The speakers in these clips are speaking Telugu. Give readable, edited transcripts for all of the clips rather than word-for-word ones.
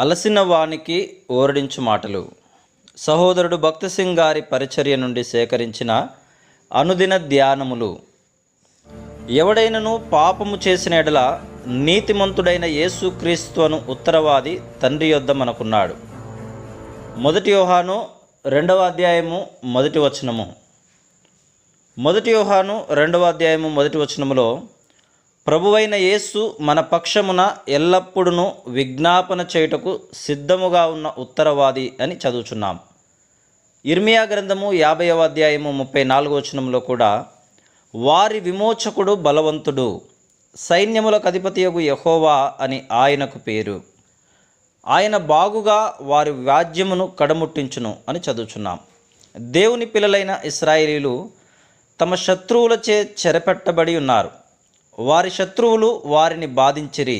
అలసిన వానికి ఓరడించు మాటలు. సహోదరుడు భక్త సింగ్ గారి పరిచర్య నుండి సేకరించిన అనుదిన ధ్యానములు. ఎవడైనను పాపము చేసిన ఎడల నీతిమంతుడైన యేసుక్రీస్తును ఉత్తరవాది తండ్రి యొద్ద మనకున్నాడు. 1 యోహాను 2వ అధ్యాయము 1వ వచనము. 1 యోహాను 2వ అధ్యాయము 1వ వచనములో ప్రభువైన యేసు మన పక్షమున ఎల్లప్పుడూ విజ్ఞాపన చేయుటకు సిద్ధముగా ఉన్న ఉత్తరవాది అని చదువుచున్నాం. ఇర్మియా గ్రంథము 50వ అధ్యాయము 34వ వచనంలో కూడా వారి విమోచకుడు బలవంతుడు, సైన్యములకు అధిపతియగు యెహోవా అని ఆయనకు పేరు, ఆయన బాగుగా వారి వ్యాజ్యమును కడముట్టించును అని చదువుచున్నాం. దేవుని పిల్లలైన ఇశ్రాయేలీలు తమ శత్రువులచే చెరపెట్టబడి ఉన్నారు. వారి శత్రువులు వారిని బాధించిరి,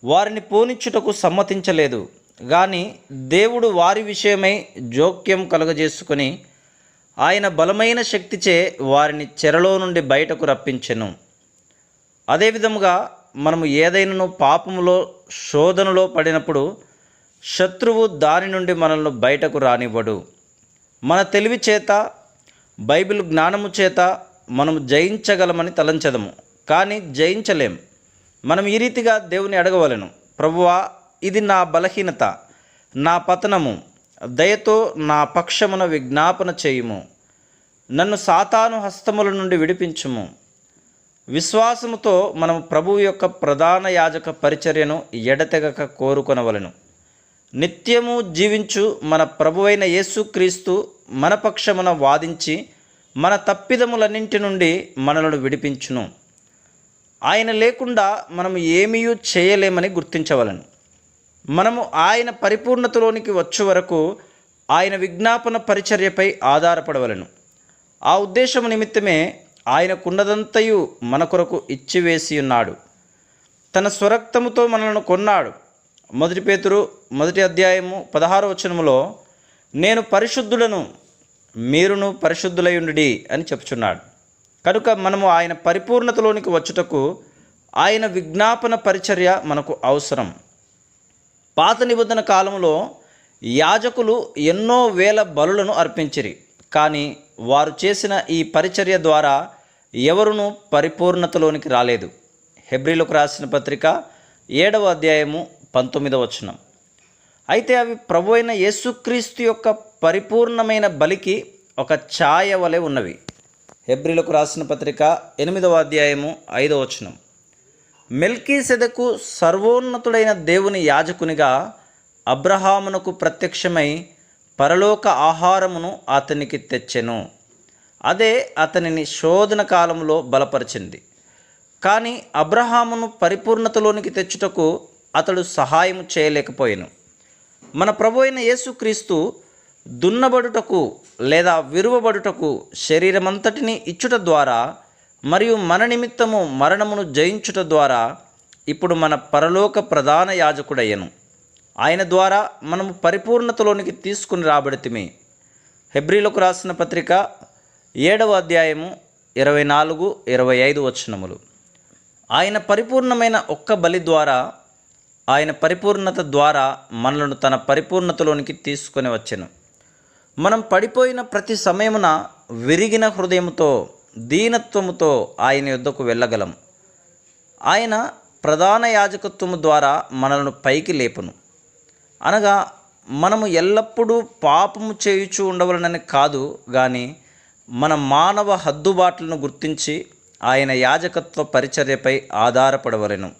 వారిని పోనిచ్చుటకు సమ్మతించలేదు. కానీ దేవుడు వారి విషయమై జోక్యం కలుగజేసుకొని ఆయన బలమైన శక్తిచే వారిని చెరలో నుండి బయటకు రప్పించెను. అదేవిధముగా మనము ఏదైనా పాపములో శోధనలో పడినప్పుడు శత్రువు దాని నుండి మనల్ని బయటకు రానివ్వడు. మన తెలివి చేత, బైబిల్ జ్ఞానము చేత మనము జయించగలమని తలంచదము, కానీ జయించలేం. మనం ఈ రీతిగా దేవుని అడగవలెను. ప్రభువా, ఇది నా బలహీనత, నా పతనము, దయతో నా పక్షమున విజ్ఞాపన చేయుము, నన్ను సాతాను హస్తముల నుండి విడిపించుము. విశ్వాసముతో మనం ప్రభువు యొక్క ప్రధాన యాజక పరిచర్యను ఎడతెగక కోరుకొనవలెను. నిత్యము జీవించు మన ప్రభువైన యేసుక్రీస్తు మన పక్షమున వాదించి మన తప్పిదములన్నింటి నుండి మనలను విడిపించును. ఆయన లేకుండా మనం ఏమీ చేయలేమని గుర్తించవలను. మనము ఆయన పరిపూర్ణతలోనికి వచ్చే వరకు ఆయన విజ్ఞాపన పరిచర్యపై ఆధారపడవలను. ఆ ఉద్దేశము నిమిత్తమే ఆయనకున్నదంతయు మన కొరకు ఇచ్చివేసి ఉన్నాడు. తన స్వరక్తముతో మనలను కొన్నాడు. 1 పేతురు 1వ అధ్యాయము 16వ వచనములో నేను పరిశుద్ధుడను, మీరును పరిశుద్ధులయుండుడి అని చెప్పుచున్నాడు. కనుక మనము ఆయన పరిపూర్ణతలోనికి వచ్చుటకు ఆయన విజ్ఞాపన పరిచర్య మనకు అవసరం. పాత నిబంధన కాలంలో యాజకులు ఎన్నో వేల బలులను అర్పించిరి, కానీ వారు చేసిన ఈ పరిచర్య ద్వారా ఎవరునూ పరిపూర్ణతలోనికి రాలేదు. హెబ్రీలకు రాసిన పత్రిక 7వ అధ్యాయము 19వ వచనం. అయితే అవి ప్రభువైన యేసుక్రీస్తు యొక్క పరిపూర్ణమైన బలికి ఒక ఛాయ వలె ఉన్నవి. హెబ్రీలకు రాసిన పత్రిక 8వ అధ్యాయము 5వ వచనం. మెల్కీసెదెకు సర్వోన్నతుడైన దేవుని యాజకునిగా అబ్రహామునకు ప్రత్యక్షమై పరలోక ఆహారమును అతనికి తెచ్చెను. అదే అతనిని శోధన కాలంలో బలపరిచింది. కానీ అబ్రహామును పరిపూర్ణతలోనికి తెచ్చుటకు అతడు సహాయం చేయలేకపోయాను. మన ప్రభువైన యేసుక్రీస్తు దున్నబడుటకు లేదా విరువబడుటకు శరీరమంతటిని ఇచ్చుట ద్వారా మరియు మన నిమిత్తము మరణమును జయించుట ద్వారా ఇప్పుడు మన పరలోక ప్రధాన యాజకుడయ్యను. ఆయన ద్వారా మనము పరిపూర్ణతలోనికి తీసుకుని రాబడితిమి. హెబ్రీలకు రాసిన పత్రిక 7వ అధ్యాయము 24-25 వచనములు. ఆయన పరిపూర్ణమైన ఒక్క బలి ద్వారా, ఆయన పరిపూర్ణత ద్వారా మనలను తన పరిపూర్ణతలోనికి తీసుకొని వచ్చెను. మనం పడిపోయిన ప్రతి సమయమున విరిగిన హృదయముతో, దీనత్వముతో ఆయన యొద్దకు వెళ్ళగలం. ఆయన ప్రధాన యాజకత్వము ద్వారా మనలను పైకి లేపును. అనగా మనము ఎల్లప్పుడూ పాపము చేయుచూ ఉండవలనని కాదు, కానీ మన మానవ హద్దుబాట్లను గుర్తించి ఆయన యాజకత్వ పరిచర్యపై ఆధారపడవలెను.